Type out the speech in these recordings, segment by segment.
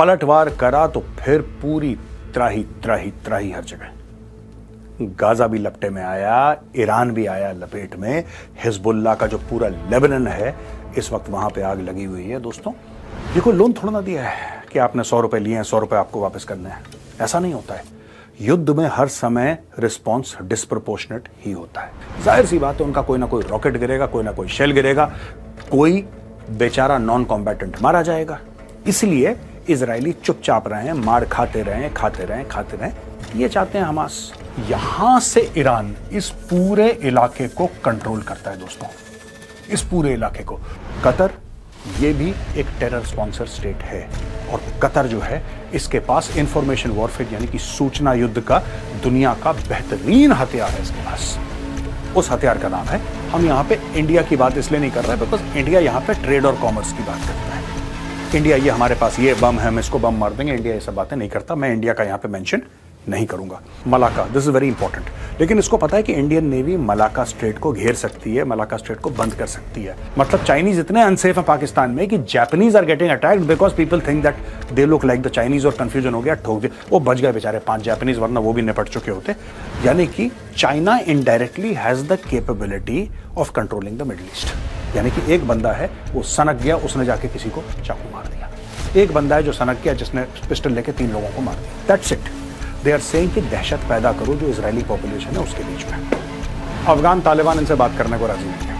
पलटवार करा तो फिर पूरी त्राही त्राही त्राही हर जगह। गाजा भी लपटे में आया, ईरान भी आया लपेट में, हिजबुल्लाह का जो पूरा लेबनान है इस वक्त वहां पे आग लगी हुई है। दोस्तों, ये कोई लोन थोड़ा ना दिया है कि आपने 100 रुपए लिए हैं, 100 रुपए आपको वापस करने हैं। ऐसा नहीं होता है। युद्ध में हर समय रिस्पॉन्स डिस्प्रपोर्शनेट ही होता है। जाहिर सी बात है, उनका कोई ना कोई रॉकेट गिरेगा, कोई ना कोई शेल गिरेगा, कोई बेचारा नॉन कॉम्बैटेंट मारा जाएगा। इसलिए इजरायली चुपचाप रहे, मार खाते रहे। ये चाहते हैं हमास। यहां से ईरान इस पूरे इलाके को कंट्रोल करता है। दोस्तों, इस पूरे इलाके को कतर, ये भी एक टेरर स्पॉन्सर स्टेट है। और कतर जो है, इसके पास इंफॉर्मेशन वॉरफेयर यानी कि सूचना युद्ध का दुनिया का बेहतरीन हथियार है इसके पास। उस हथियार का नाम है, हम यहां पे इंडिया की बात इसलिए नहीं कर रहे बिकॉज इंडिया यहां पे ट्रेड और कॉमर्स की बात करता है। इंडिया ये हमारे पास ये बम है, हम इसको बम मार देंगे, इंडिया ये सब बातें नहीं करता। मैं इंडिया का यहां पे मेंशन नहीं करूंगा। Malacca, this is very important. लेकिन इसको पता है कि इंडियन नेवी मलाका स्ट्रेट को घेर सकती है, मलाका स्ट्रेट को बंद कर सकती है। मतलब चाइनीज इतने अनसेफ है पाकिस्तान में कि Japanese are getting attacked because people think that they look like the Chinese, और कंफ्यूजन हो गया, ठोक दिया, वो बच गए बेचारे 5 जापानीज, वरना वो भी निपट चुके होते। यानी कि China indirectly has the capability of controlling the middle east. यानी कि एक बंदा है, वो सनक गया, उसने जाके किसी को चाकू मार दिया। एक बंदा है जो सनक गया, जिसने पिस्टल लेके 3 लोगों को मार दिया। That's it. They are saying कि दहशत पैदा करो जो इजरायली पॉपुलेशन है उसके बीच में। अफगान तालिबान इनसे बात करने को राजी नहीं है।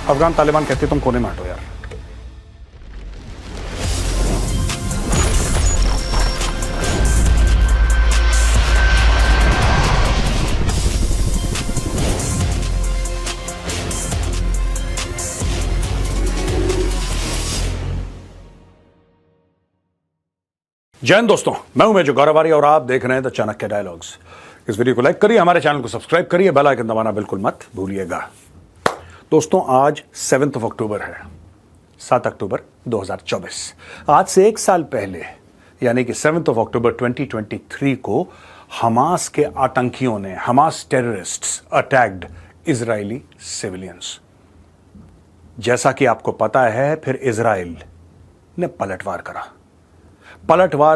अफगान तालिबान कहते तुम कोने में हटो यार। जय हिंद दोस्तों, मैं हूं मेजर गौरव आर्य और आप देख रहे हैं द चाणक्य डायलॉग्स। इस वीडियो को लाइक करिए, हमारे चैनल को सब्सक्राइब करिए, बेल आइकन दबाना बिल्कुल मत भूलिएगा। दोस्तों, आज 7 अक्टूबर है, 7 अक्टूबर 2024। आज से 1 साल पहले यानी कि 7 अक्टूबर 2023 को हमास के आतंकियों ने, Hamas terrorists attacked Israeli civilians. जैसा कि आपको पता है, फिर इजराइल ने पलटवार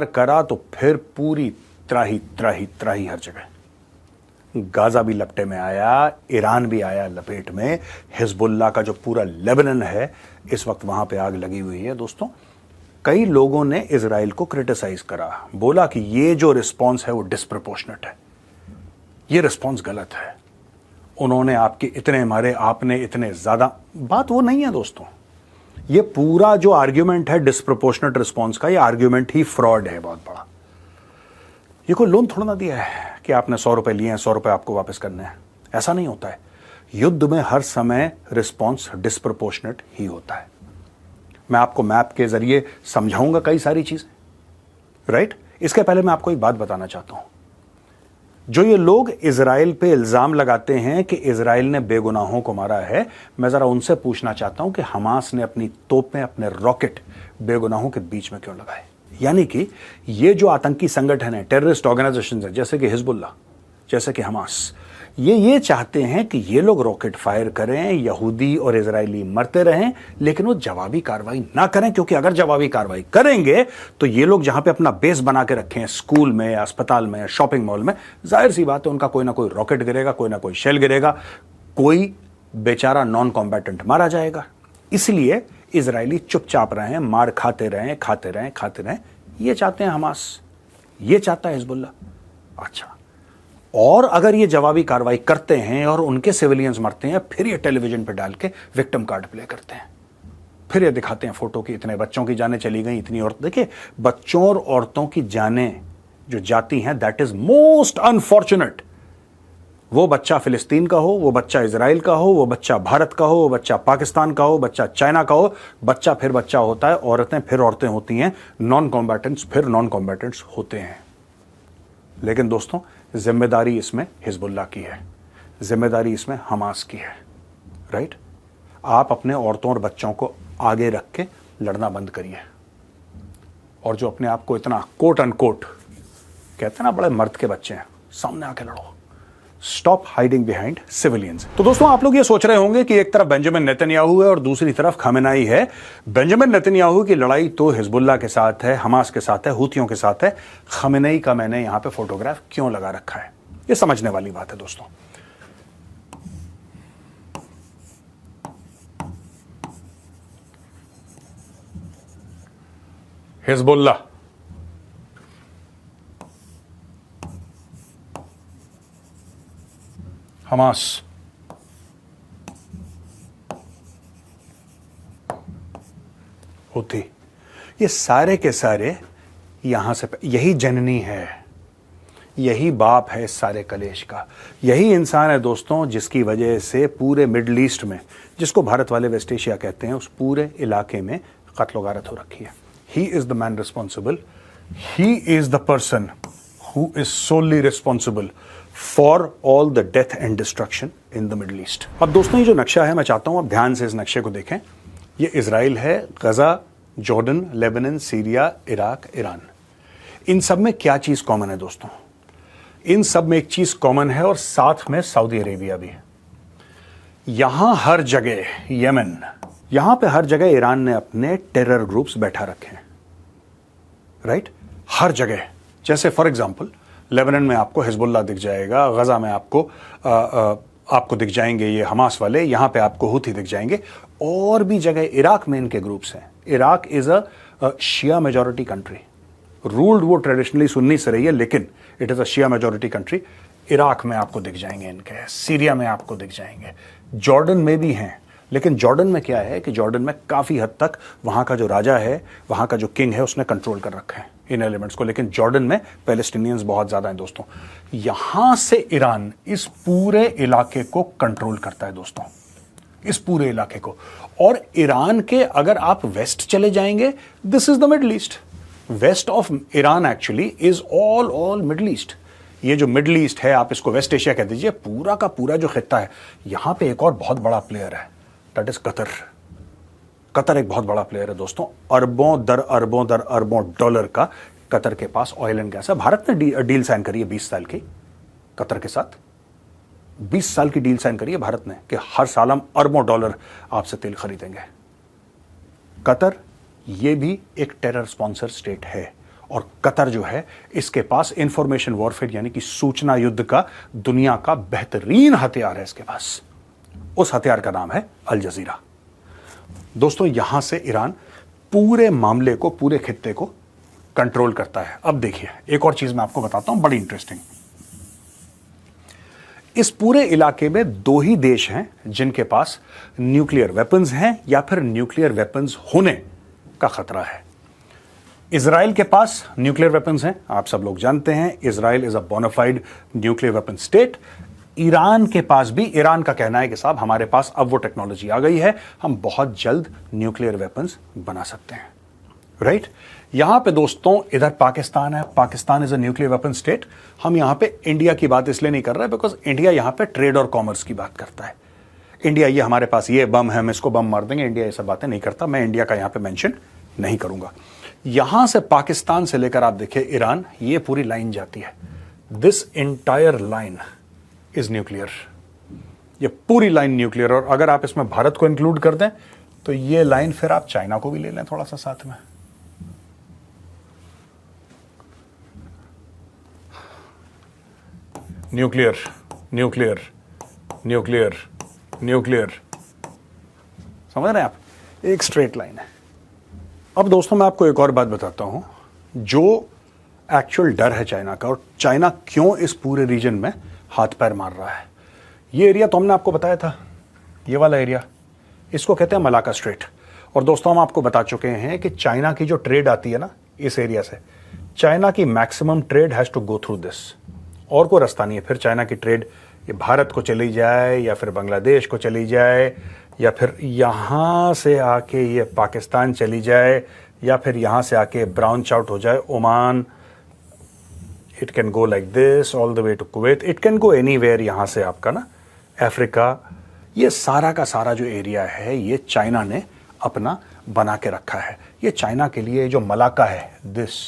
करा तो फिर पूरी त्राही त्राही त्राही हर जगह। गाजा भी लपटे में आया, ईरान भी आया लपेट में, हिजबुल्लाह का जो पूरा लेबनान है इस वक्त वहां पे आग लगी हुई है। दोस्तों, कई लोगों ने इजराइल को क्रिटिसाइज करा, बोला कि ये जो रिस्पॉन्स है वो डिस्प्रपोर्शनेट है, ये रिस्पॉन्स गलत है, उन्होंने आपके इतने मारे, आपने इतने ज्यादा। बात वो नहीं है दोस्तों। ये पूरा जो आर्ग्यूमेंट है डिस्प्रपोर्शनेट रिस्पॉन्स का, ये आर्ग्यूमेंट ही फ्रॉड है बहुत बड़ा। ये कोई लोन थोड़ा ना दिया है कि आपने 100 रुपए लिए हैं, 100 रुपए आपको वापस करने हैं। ऐसा नहीं होता है। युद्ध में हर समय रिस्पॉन्स डिस्प्रपोर्शनेट ही होता है। मैं आपको मैप के जरिए समझाऊंगा कई सारी चीजें, राइट। इसके पहले मैं आपको एक बात बताना चाहता हूं। जो ये लोग इजराइल पे इल्जाम लगाते हैं कि इजराइल ने बेगुनाहों को मारा है, मैं जरा उनसे पूछना चाहता हूं कि हमास ने अपनी तोपें, अपने रॉकेट बेगुनाहों के बीच में क्यों लगाए। यानी कि ये जो आतंकी संगठन है, टेररिस्ट ऑर्गेनाइजेशन है, जैसे कि हिजबुल्लाह, जैसे कि हमास, ये चाहते हैं कि ये लोग रॉकेट फायर करें, यहूदी और इजरायली मरते रहें, लेकिन वो जवाबी कार्रवाई ना करें। क्योंकि अगर जवाबी कार्रवाई करेंगे तो ये लोग जहां पे अपना बेस बना के रखे हैं, स्कूल में, अस्पताल में, शॉपिंग मॉल में, जाहिर सी बात है उनका कोई ना कोई रॉकेट गिरेगा, कोई ना कोई शेल गिरेगा, कोई बेचारा नॉन कॉम्बैटेंट मारा जाएगा। इसलिए इजरायली चुपचाप रहे, मार खाते रहें। ये चाहते हैं हमास, ये चाहता है हिजबुल्लाह। अच्छा, और अगर ये जवाबी कार्रवाई करते हैं और उनके सिविलियंस मरते हैं, फिर ये टेलीविजन पे डाल के विक्टिम कार्ड प्ले करते हैं, फिर ये दिखाते हैं फोटो की इतने बच्चों की जानें चली गई, इतनी औरत। देखिए, बच्चों और औरतों की जानें जो जाती हैं, दैट इज मोस्ट अनफॉर्चुनेट। वो बच्चा फिलिस्तीन का हो, वो बच्चा इजराइल का हो, वो बच्चा भारत का हो, वो बच्चा पाकिस्तान का हो, बच्चा चाइना का हो, बच्चा फिर बच्चा होता है, औरतें फिर औरतें होती हैं, नॉन कॉम्बैटेंट्स फिर नॉन कॉम्बैटेंट्स होते हैं। लेकिन दोस्तों, जिम्मेदारी इसमें हिजबुल्लाह की है, जिम्मेदारी इसमें हमास की है, राइट। आप अपने औरतों और बच्चों को आगे रख के लड़ना बंद करिए। और जो अपने आप को इतना कोट अनकोट कहते हैं ना, बड़े मर्द के बच्चे हैं, सामने आके लड़ो। Stop hiding behind civilians. तो दोस्तों आप लोग ये सोच रहे होंगे कि एक तरफ बेंजामिन नेतन्याहू है और दूसरी तरफ खामेनेई है। बेंजामिन नेतन्याहू की लड़ाई तो हिजबुल्लाह के साथ है, हमास के साथ है, हूथियों के साथ है। खामेनेई का मैंने यहां पे फोटोग्राफ क्यों लगा रखा है, ये समझने वाली बात है दोस्तों। हिजबुल्लाह, हमास, हूथी, ये सारे के सारे यहां से, यही जननी है, यही बाप है इस सारे कलेश का। यही इंसान है दोस्तों जिसकी वजह से पूरे मिडल ईस्ट में, जिसको भारत वाले वेस्ट एशिया कहते हैं, उस पूरे इलाके में कत्ल गारत हो रखी है। He is the man responsible, he is the person who is solely responsible for all the death and destruction in the Middle East. अब दोस्तों ये जो नक्शा है, मैं चाहता हूं आप ध्यान से इस नक्शे को देखें। ये इजराइल है, Gaza, Jordan, Lebanon, Syria, Iraq, Iran. इन सब में क्या चीज कॉमन है दोस्तों? इन सब में एक चीज कॉमन है और साथ में सऊदी अरेबिया भी है। यहां हर जगह, यमन, यहां पे हर जगह ईरान ने अपने टेरर ग्रुप्स बैठा रखे हैं, राइट? हर जगह। जैसे फॉर एग्जांपल लेबनान में आपको हिजबुल्लाह दिख जाएगा, गजा में आपको दिख जाएंगे ये हमास वाले, यहां पे आपको हूथी दिख जाएंगे। और भी जगह इराक में इनके ग्रुप्स हैं। Iraq is a Shia majority country, ruled वो ट्रेडिशनली सुन्नी से रही है, लेकिन it is a Shia majority country. Iraq में आपको दिख जाएंगे इनके, सीरिया में आपको दिख जाएंगे, जॉर्डन में भी हैं। लेकिन जॉर्डन में क्या है कि जॉर्डन में काफी हद तक वहां का जो राजा है, वहां का जो किंग है, उसने कंट्रोल कर रखा है इन एलिमेंट्स को। लेकिन जॉर्डन में पैलेस्टीनियंस बहुत ज्यादा हैं दोस्तों। यहां से ईरान इस पूरे इलाके को कंट्रोल करता है दोस्तों, इस पूरे इलाके को। और ईरान के अगर आप वेस्ट चले जाएंगे, this is the Middle East. West of Iran actually is all Middle East. ये जो मिडल ईस्ट है, आप इसको वेस्ट एशिया कह दीजिए, पूरा का पूरा जो खित्ता है। यहां पे एक और बहुत बड़ा प्लेयर है, दैट इज कतर। कतर एक बहुत बड़ा प्लेयर है दोस्तों। अरबों दर अरबों डॉलर का कतर के पास ऑयल एंड गैस है। भारत ने डील साइन करी है 20 साल की कतर के साथ। 20 साल की डील साइन करी है भारत ने कि हर साल हम अरबों डॉलर आपसे तेल खरीदेंगे। कतर ये भी एक टेरर स्पॉन्सर स्टेट है। और कतर जो है, इसके पास इंफॉर्मेशन वॉरफेयर यानी कि सूचना युद्ध का दुनिया का बेहतरीन हथियार है इसके पास। उस हथियार का नाम है अल जजीरा। दोस्तों यहां से ईरान पूरे मामले को, पूरे खित्ते को कंट्रोल करता है। अब देखिए एक और चीज मैं आपको बताता हूं, बड़ी इंटरेस्टिंग। इस पूरे इलाके में 2 ही देश हैं जिनके पास न्यूक्लियर वेपन्स हैं या फिर न्यूक्लियर वेपन्स होने का खतरा है। इजराइल के पास न्यूक्लियर वेपन्स हैं, आप सब लोग जानते हैं, Israel is a bona fide nuclear weapon state. Iran के पास भी, ईरान का कहना है कि साहब हमारे पास अब वो टेक्नोलॉजी आ गई है, हम बहुत जल्द न्यूक्लियर वेपन्स बना सकते हैं, राइट? यहां पे दोस्तों इधर पाकिस्तान है, Pakistan is a nuclear weapon state. हम यहां पे इंडिया की बात इसलिए नहीं कर रहे बिकॉज इंडिया यहां पे ट्रेड और कॉमर्स की बात करता है। इंडिया ये हमारे पास ये बम है, हम इसको बम मार देंगे, इंडिया ये सब बातें नहीं करता। मैं इंडिया का यहां पे मेंशन नहीं करूंगा। यहां से पाकिस्तान से लेकर आप देखिए ईरान, ये पूरी लाइन जाती है। This entire line is nuclear. ये पूरी लाइन न्यूक्लियर। और अगर आप इसमें भारत को इंक्लूड कर दें तो ये लाइन फिर आप चाइना को भी ले लें थोड़ा सा साथ में। न्यूक्लियर, न्यूक्लियर, न्यूक्लियर, न्यूक्लियर, समझ रहे हैं आप? एक स्ट्रेट लाइन है। अब दोस्तों मैं आपको एक और बात बताता हूं, जो एक्चुअल डर है चाइना का, और चाइना क्यों इस पूरे रीजन में हाथ पैर मार रहा है। ये एरिया तो हमने आपको बताया था, ये वाला एरिया, इसको कहते हैं मलाका स्ट्रेट। और दोस्तों हम आपको बता चुके हैं कि चाइना की जो ट्रेड आती है ना इस एरिया से, चाइना की maximum trade has to go through this, और कोई रास्ता नहीं है। फिर चाइना की ट्रेड ये भारत को चली जाए या फिर बांग्लादेश को चली जाए या फिर यहां से आके ये पाकिस्तान चली जाए या फिर यहां से आके ब्राउन आउट हो जाए Oman. It can go like this all the way to Kuwait, it can go anywhere. यहां से आपका ना अफ्रीका, ये सारा का सारा जो एरिया है ये चाइना ने अपना बना के रखा है। ये चाइना के लिए जो मलाका है, this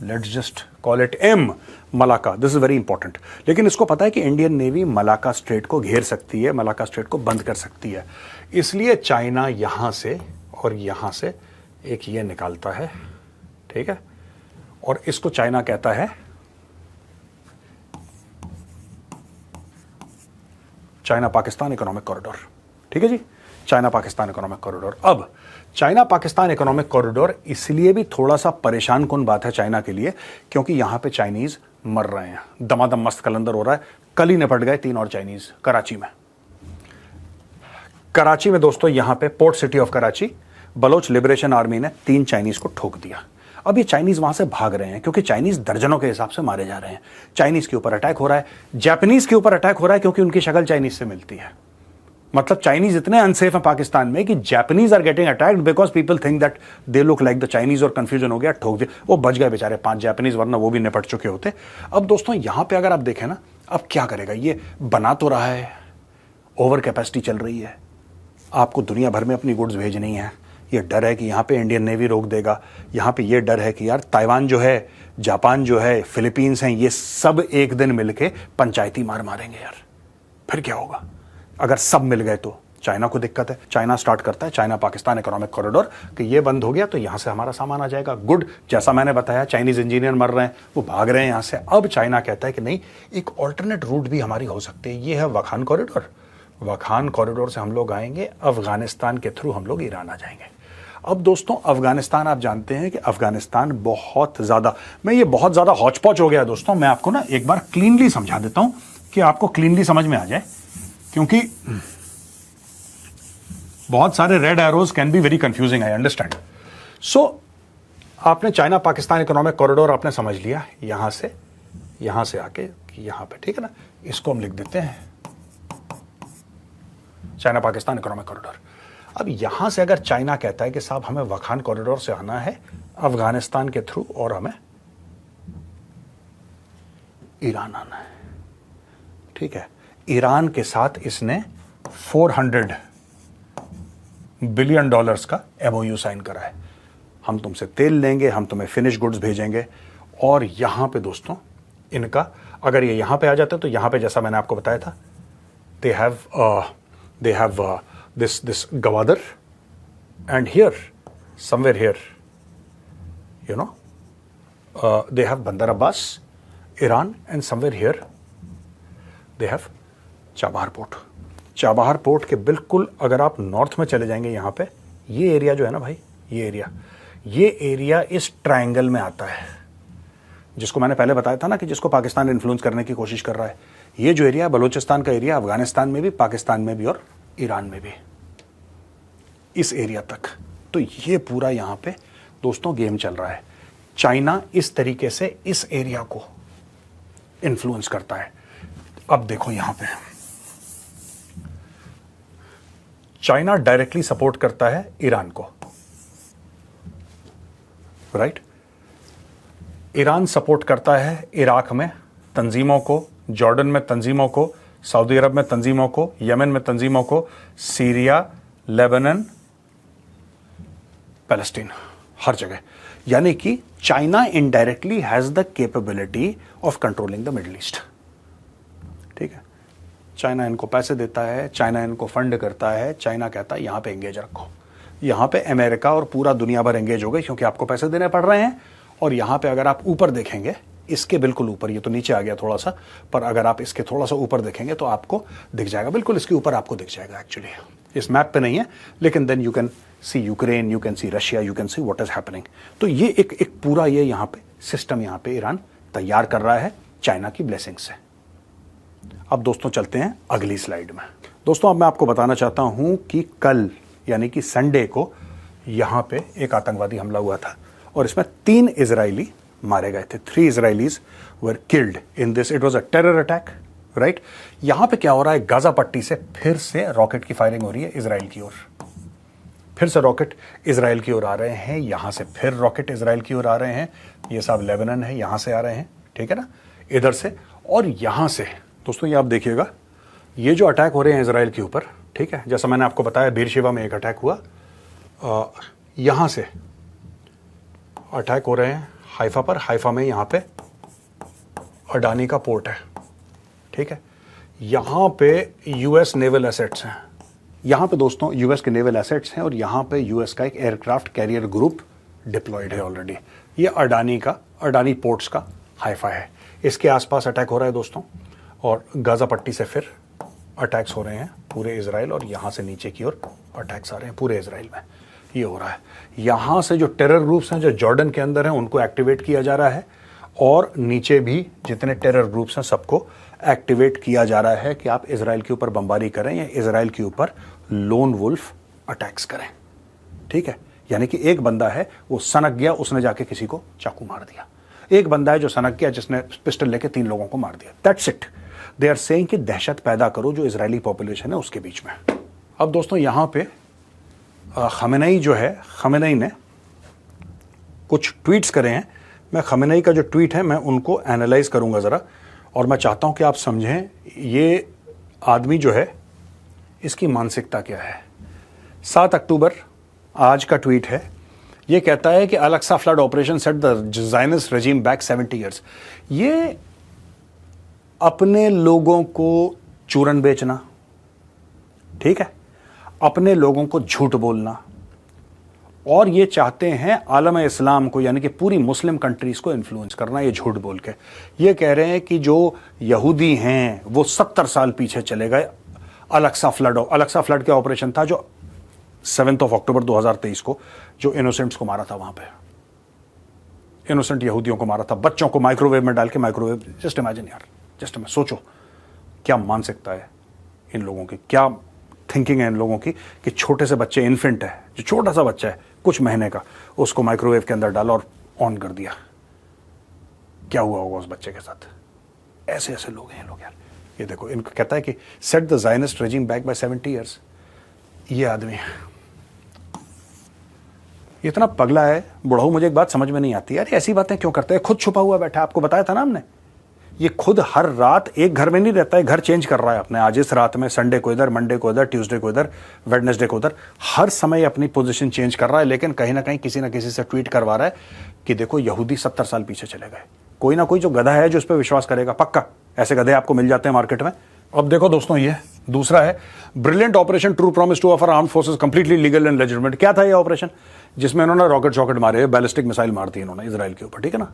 let's just call it M, Malacca, this is very important. लेकिन इसको पता है कि इंडियन नेवी मलाका स्ट्रेट को घेर सकती है, मलाका स्ट्रेट को बंद कर सकती है, इसलिए चाइना यहां से और यहां से एक ये निकालता है, ठीक है, और इसको चाइना कहता है चाइना पाकिस्तान इकोनॉमिक कॉरिडोर। ठीक है जी, चाइना पाकिस्तान इकोनॉमिक कॉरिडोर। अब चाइना पाकिस्तान इकोनॉमिक कॉरिडोर इसलिए भी थोड़ा सा परेशान कुन बात है चाइना के लिए, क्योंकि यहां पे चाइनीज मर रहे हैं, दमादम मस्त कलंदर हो रहा है। कल ही निपट गए 3 और चाइनीज कराची में। कराची में दोस्तों, यहां पे port city of Karachi, Baloch Liberation Army ने 3 चाइनीज को ठोक दिया। अब ये चाइनीज वहां से भाग रहे हैं क्योंकि चाइनीज दर्जनों के हिसाब से मारे जा रहे हैं। चाइनीज के ऊपर अटैक हो रहा है, जापानीज के ऊपर अटैक हो रहा है क्योंकि उनकी शक्ल चाइनीज से मिलती है। मतलब चाइनीज इतने अनसेफ हैं पाकिस्तान में कि Japanese are getting attacked because people think that they look like the Chinese, और कंफ्यूजन हो गया, ठोक दिया। वो बच गए बेचारे 5 जापानीज, वरना वो भी निपट चुके होते। अब दोस्तों यहां पे अगर आप देखें ना, अब क्या करेगा ये, बना तो रहा है, ओवर कैपेसिटी चल रही है, आपको दुनिया भर में अपनी गुड्स भेजनी है। ये डर है कि यहाँ पे इंडियन नेवी रोक देगा, यहाँ पे ये डर है कि यार ताइवान जो है, जापान जो है, फिलीपींस हैं, ये सब एक दिन मिलके पंचायती मार मारेंगे यार। फिर क्या होगा अगर सब मिल गए? तो चाइना को दिक्कत है। चाइना स्टार्ट करता है चाइना पाकिस्तान इकोनॉमिक कॉरिडोर कि ये बंद हो गया तो यहां से हमारा सामान आ जाएगा। गुड, जैसा मैंने बताया चाइनीज इंजीनियर मर रहे हैं, वो भाग रहे हैं यहां से। अब चाइना कहता है कि नहीं, एक ऑल्टरनेट रूट भी हमारी हो सकती है, ये है वखान कॉरिडोर। वखान कॉरिडोर से हम लोग आएंगे अफगानिस्तान के थ्रू, हम लोग ईरान आ जाएंगे। अब दोस्तों अफगानिस्तान, आप जानते हैं कि अफगानिस्तान बहुत ज्यादा, मैं ये बहुत ज्यादा हौच-पौच हो गया दोस्तों। मैं आपको ना एक बार क्लीनली समझा देता हूं कि आपको क्लीनली समझ में आ जाए, क्योंकि बहुत सारे red arrows can be very confusing, I understand. So आपने चाइना पाकिस्तान इकोनॉमिक कॉरिडोर आपने समझ लिया, यहां से आके यहां पे, ठीक है ना। इसको हम लिख देते हैं चाइना पाकिस्तान इकोनॉमिक कॉरिडोर। अब यहां से अगर चाइना कहता है कि साहब हमें वखान कॉरिडोर से आना है अफगानिस्तान के थ्रू और हमें ईरान आना है, ठीक है, ईरान के साथ इसने $400 बिलियन का एमओयू साइन करा है। हम तुमसे तेल लेंगे, हम तुम्हें फिनिश गुड्स भेजेंगे। और यहां पे दोस्तों इनका, अगर ये यहां पे आ जाते तो यहां पे जैसा मैंने आपको बताया था, they have this Gwadar, and here somewhere here, you know, they have Bandar Abbas, Iran, and somewhere here they have Chabahar port. Chabahar port के बिल्कुल अगर आप नॉर्थ में चले जाएंगे, यहां पे ये एरिया जो है ना भाई, ये एरिया इस ट्रायंगल में आता है, जिसको मैंने पहले बताया था ना कि जिसको पाकिस्तान इन्फ्लुएंस करने की कोशिश कर रहा है। ये जो एरिया बलूचिस्तान का एरिया, अफगानिस्तान में भी, पाकिस्तान में भी और ईरान में भी, इस एरिया तक। तो ये पूरा यहां पे दोस्तों गेम चल रहा है। चाइना इस तरीके से इस एरिया को इन्फ्लुएंस करता है। अब देखो यहां पे चाइना डायरेक्टली सपोर्ट करता है ईरान को, राइट। ईरान सपोर्ट करता है इराक में तंजीमों को, जॉर्डन में तंजीमों को, सऊदी अरब में तंजीमों को, यमन में तंजीमों को, सीरिया, लेबनान, पैलेस्टीन, हर जगह। यानी कि China indirectly has the capability of controlling the middle east, ठीक है। चाइना इनको पैसे देता है, चाइना इनको फंड करता है, चाइना कहता है यहां पे एंगेज रखो। यहां पे अमेरिका और पूरा दुनिया भर एंगेज हो गई क्योंकि आपको पैसे देने पड़ रहे हैं। और यहां पे अगर आप ऊपर देखेंगे, इसके बिल्कुल ऊपर, ये तो नीचे आ गया थोड़ा सा, पर अगर आप इसके थोड़ा सा ऊपर देखेंगे तो आपको दिख जाएगा, बिल्कुल इसके ऊपर आपको दिख जाएगा। एक्चुअली इस मैप पे नहीं है, लेकिन then you can see Ukraine, you can see Russia, you can see what is happening. तो ये एक पूरा ये यहां पे सिस्टम यहां पे ईरान तैयार कर रहा है चाइना की ब्लेसिंग से। अब दोस्तों चलते हैं अगली स्लाइड में। दोस्तों अब मैं आपको बताना चाहता हूं कि कल यानी कि संडे को यहां पे एक आतंकवादी हमला हुआ था और इसमें 3 इजरायली मारे गए थे। 3 Israelis were killed in this, it was a terror attack, right. यहां पे क्या हो रहा है, गाजा पट्टी से फिर से रॉकेट की फायरिंग हो रही है इजराइल की ओर। फिर से रॉकेट इजराइल की ओर आ रहे हैं, यहां से फिर रॉकेट इजराइल की ओर आ रहे हैं। ये सब लेबनान है, यहां से आ रहे हैं, ठीक है ना, इधर से और यहां से। दोस्तों ये आप देखिएगा, ये जो अटैक हो रहे हैं इजराइल के ऊपर, ठीक है, जैसा मैंने आपको बताया बीरशेबा में एक अटैक हुआ, यहां से अटैक हो रहे हैं हाइफा पर, हाइफा में यहां पे अडानी का पोर्ट है, ठीक है। यहां पे यूएस नेवल एसेट्स हैं, यहां पे दोस्तों यूएस के नेवल एसेट्स हैं और यहां पे यूएस का एक एयरक्राफ्ट कैरियर ग्रुप डिप्लॉयड है ऑलरेडी। ये अडानी पोर्ट्स का हाइफा है। इसके आसपास अटैक हो रहा है दोस्तों, और गाजा पट्टी से फिर अटैक्स हो रहे हैं पूरे इजराइल, और यहां से नीचे की ओर अटैक्स आ रहे हैं पूरे इजराइल में। ये हो रहा है, यहां से जो टेरर ग्रुप्स हैं जो जॉर्डन के अंदर हैं उनको एक्टिवेट किया जा रहा है, और नीचे भी जितने टेरर ग्रुप्स हैं सबको एक्टिवेट किया जा रहा है कि आप इजराइल के ऊपर बमबारी करें या इजराइल के ऊपर लोन वुल्फ अटैक्स करें, ठीक है। यानी कि एक बंदा है वो सनक गया, उसने जाके किसी को चाकू मार दिया। एक बंदा है जो सनक गया, जिसने पिस्टल लेके 3 लोगों को मार दिया। That's it. They are saying कि दहशत पैदा करो जो इजरायली पॉपुलेशन है उसके बीच में। अब दोस्तों यहां पे खमेनेई जो है, खमेनेई ने कुछ ट्वीट्स करे हैं। मैं खमेनेई का जो ट्वीट है मैं उनको एनालाइज करूंगा ज़रा, और मैं चाहता हूं कि आप समझें ये आदमी जो है इसकी मानसिकता क्या है। 7 अक्टूबर आज का ट्वीट है। ये कहता है कि Al-Aqsa flood operation set the Zionist regime back 70 years. ये अपने लोगों को चूरन बेचना, ठीक है, अपने लोगों को झूठ बोलना, और ये चाहते हैं आलम इस्लाम को यानी कि पूरी मुस्लिम कंट्रीज को इन्फ्लुएंस करना, ये झूठ बोल के। ये कह रहे हैं कि जो यहूदी हैं वो 70 साल पीछे चले गए। अल-अक्सा फ्लड के ऑपरेशन था जो 7 अक्टूबर 2023 को जो इनोसेंट्स को मारा था, वहां पे इनोसेंट यहूदियों को मारा था, बच्चों को माइक्रोवेव में डाल के। माइक्रोवेव, जस्ट इमेजिन यार, जस्ट सोचो क्या मानसिकता है इन लोगों की, क्या थिंकिंग है इन लोगों की कि छोटे से बच्चे, इन्फेंट है जो छोटा सा बच्चा है कुछ महीने का, उसको माइक्रोवेव के अंदर डाला और ऑन कर दिया। क्या हुआ होगा उस बच्चे के साथ। ऐसे ऐसे लोग हैं लोग यार। ये देखो, इनको कहता है कि set the Zionist regime back by 70 years. ये आदमी है, इतना पगला है बुढ़ाऊ। मुझे एक बात समझ में नहीं आती यार, ऐसी बातें क्यों करते हैं। खुद छुपा हुआ बैठा, आपको बताया था ना हमने, ये खुद हर रात एक घर में नहीं रहता है, घर चेंज कर रहा है अपने। आज इस रात में, संडे को इधर, मंडे को इधर, ट्यूसडे को इधर, वेडनेसडे को उधर, हर समय अपनी पोजीशन चेंज कर रहा है। लेकिन कहीं ना कहीं किसी ना किसी से ट्वीट करवा रहा है कि देखो यहूदी 70 साल पीछे चले गए। कोई ना कोई जो गधा है जो उस पर विश्वास करेगा, पक्का ऐसे गधे आपको मिल जाते हैं मार्केट में। अब देखो दोस्तों, ये दूसरा है, brilliant Operation True Promise two of our armed forces completely legal and legitimate. क्या था ये ऑपरेशन जिसमें इन्होंने रॉकेट मारे, बैलिस्टिक मिसाइल मार दी इन्होंने इजराइल के ऊपर, ठीक है ना।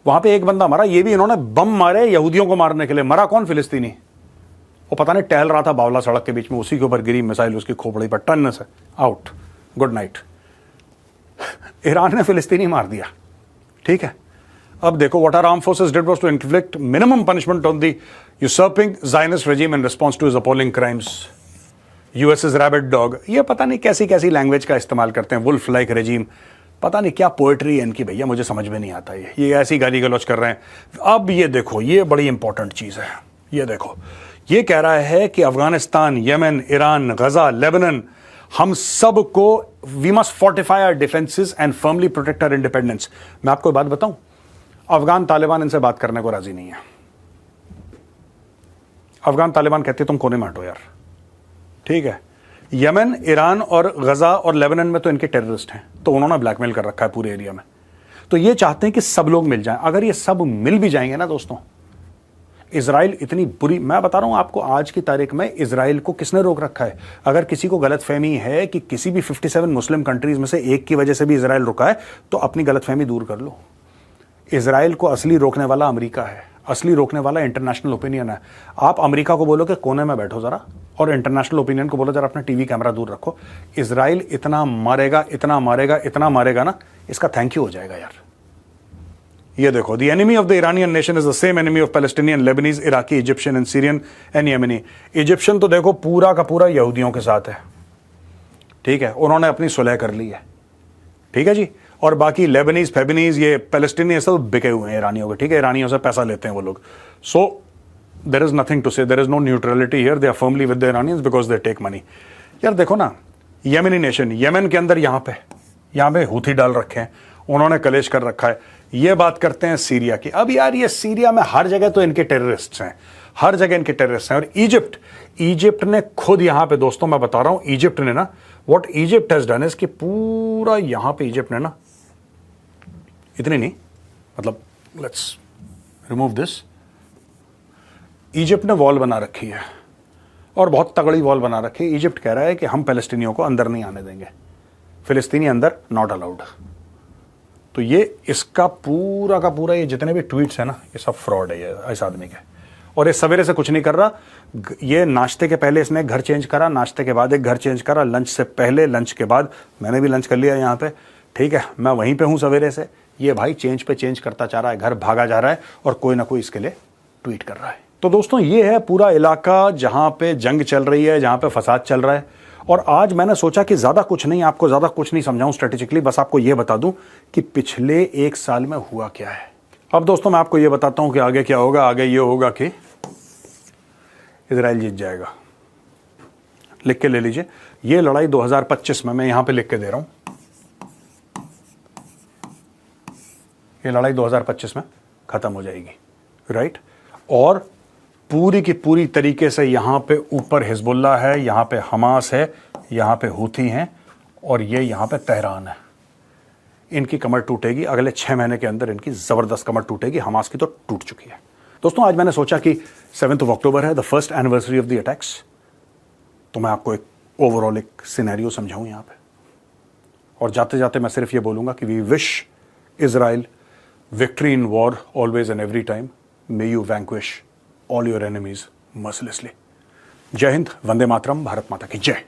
वहां पे एक बंदा मरा, ये भी इन्होंने बम मारे यहूदियों को मारने के लिए। मरा कौन? फिलिस्तीनी। वो पता नहीं टहल रहा था बावला सड़क के बीच में, उसी के ऊपर गिरी मिसाइल उसकी खोपड़ी पर, टन से आउट, गुड नाइट। ईरान ने फिलिस्तीनी मार दिया, ठीक है। अब देखो, what are arm forces did was to inflict minimum punishment on the usurping Zionist regime in response to his appalling crimes. USS rabbit dog. ये पता नहीं कैसी कैसी लैंग्वेज का इस्तेमाल करते हैं, वुल्फ लाइक रेजिम, पता नहीं क्या पोएट्री है इनकी भैया, मुझे समझ में नहीं आता। ये ऐसी गाली गलौज कर रहे हैं। अब ये देखो, ये बड़ी इंपॉर्टेंट चीज है। ये देखो, ये कह रहा है कि Afghanistan, Yemen, Iran, Gaza, Lebanon, हम सब को we must fortify our defences and firmly protect our independence. मैं आपको बात बताऊं, अफगान तालिबान इनसे बात करने को राजी नहीं है। अफगान तालिबान कहते तुम कोने में हटो यार, ठीक है। यमन, ईरान और गजा और लेबनान में तो इनके टेररिस्ट हैं, तो उन्होंने ब्लैकमेल कर रखा है पूरे एरिया में। तो ये चाहते हैं कि सब लोग मिल जाएं। अगर ये सब मिल भी जाएंगे ना दोस्तों, इजराइल इतनी बुरी, मैं बता रहा हूं आपको, आज की तारीख में इजराइल को किसने रोक रखा है? अगर किसी को गलतफहमी है कि किसी भी 57 मुस्लिम कंट्रीज में से एक की वजह से भी इजराइल रुका है, तो अपनी गलतफहमी दूर कर लो। इजराइल को असली रोकने वाला अमेरिका है, असली रोकने वाला इंटरनेशनल ओपिनियन है। आप अमेरिका को बोलो कि कोने में बैठो जरा, और इंटरनेशनल ओपिनियन को बोलो जरा अपना टीवी कैमरा दूर रखो। इजराइल इतना मारेगा, इतना मारेगा, इतना मारेगा ना, इसका थैंक यू हो जाएगा यार। ये देखो, the enemy of the Iranian nation is the same enemy of Palestinian, Lebanese, Iraqi, Egyptian and Syrian and Yemeni. Egyptian तो देखो पूरा का पूरा यहूदियों के साथ है, ठीक है, उन्होंने अपनी सुलह कर ली है, ठीक है जी। और बाकी लेबनीज, फेबनीज, ये पैलेस्टीनी सब बिके हुए हैं ईरानियों के, ठीक है, ईरानियों से पैसा लेते हैं वो लोग। So there is nothing to say, there is no neutrality here, they are firmly with the Iranians because they take money. यार देखो ना, येमेनी नेशन, येमेन के अंदर यहाँ पे हूथी डाल रखे हैं, उन्होंने कलेश कर रखा है। ये बात करते हैं सीरिया की। अब यार ये सीरिया में हर जगह तो इनके टेररिस्ट हैं, हर जगह इनके टेररिस्ट हैं। और इजिप्ट ने खुद यहां पे, दोस्तों मैं बता रहा हूं, इजिप्ट ने ना, what Egypt has done is कि पूरा यहां पे इजिप्ट ने ना इतनी नहीं, मतलब लेट्स रिमूव दिस। इजिप्ट ने वॉल बना रखी है और बहुत तगड़ी वॉल बना रखी है। इजिप्ट कह रहा है कि हम पैलेस्टीनियों को अंदर नहीं आने देंगे, फिलिस्तीनी अंदर नॉट अलाउड। तो ये इसका पूरा का पूरा ये जितने भी ट्वीट्स है ना, ये सब फ्रॉड है ये इस आदमी के। और ये सवेरे से कुछ नहीं कर रहा, ये नाश्ते के पहले इसने घर चेंज करा, नाश्ते के बाद एक घर चेंज करा, लंच से पहले, लंच के बाद। मैंने भी लंच कर लिया यहाँ पे, ठीक है, मैं वहीं पे हूँ सवेरे से। ये भाई चेंज पे चेंज करता जा रहा है, घर भागा जा रहा है और कोई ना कोई इसके लिए ट्वीट कर रहा है। तो दोस्तों ये है पूरा इलाका जहां पे जंग चल रही है, जहां पे फसाद चल रहा है। और आज मैंने सोचा कि ज्यादा कुछ नहीं, आपको ज्यादा कुछ नहीं समझाऊं स्ट्रेटेजिकली, बस आपको यह बता दूं कि पिछले 1 साल में हुआ क्या है। अब दोस्तों मैं आपको यह बताता हूं कि आगे क्या होगा। आगे यह होगा कि इजराइल जीत जाएगा। लिख के ले लीजिए, यह लड़ाई 2025 में, मैं यहां पे लिख के दे रहा हूं, यह लड़ाई 2025 में खत्म हो जाएगी, राइट। और पूरी की पूरी तरीके से यहां पे ऊपर हिजबुल्लाह है, यहां पे हमास है, यहां पे हूथी हैं और ये यहां पे तेहरान है। इनकी कमर टूटेगी अगले 6 महीने के अंदर, इनकी जबरदस्त कमर टूटेगी। हमास की तो टूट चुकी है। दोस्तों आज मैंने सोचा कि 7 अक्टूबर है, the first anniversary of the attacks, तो मैं आपको एक ओवरऑल एक सिनेरियो समझाऊं यहां पे। और जाते जाते मैं सिर्फ ये बोलूंगा कि we wish Israel victory in war always and every time. May you vanquish all your enemies mercilessly. जय हिंद, वंदे मातरम, भारत माता की जय।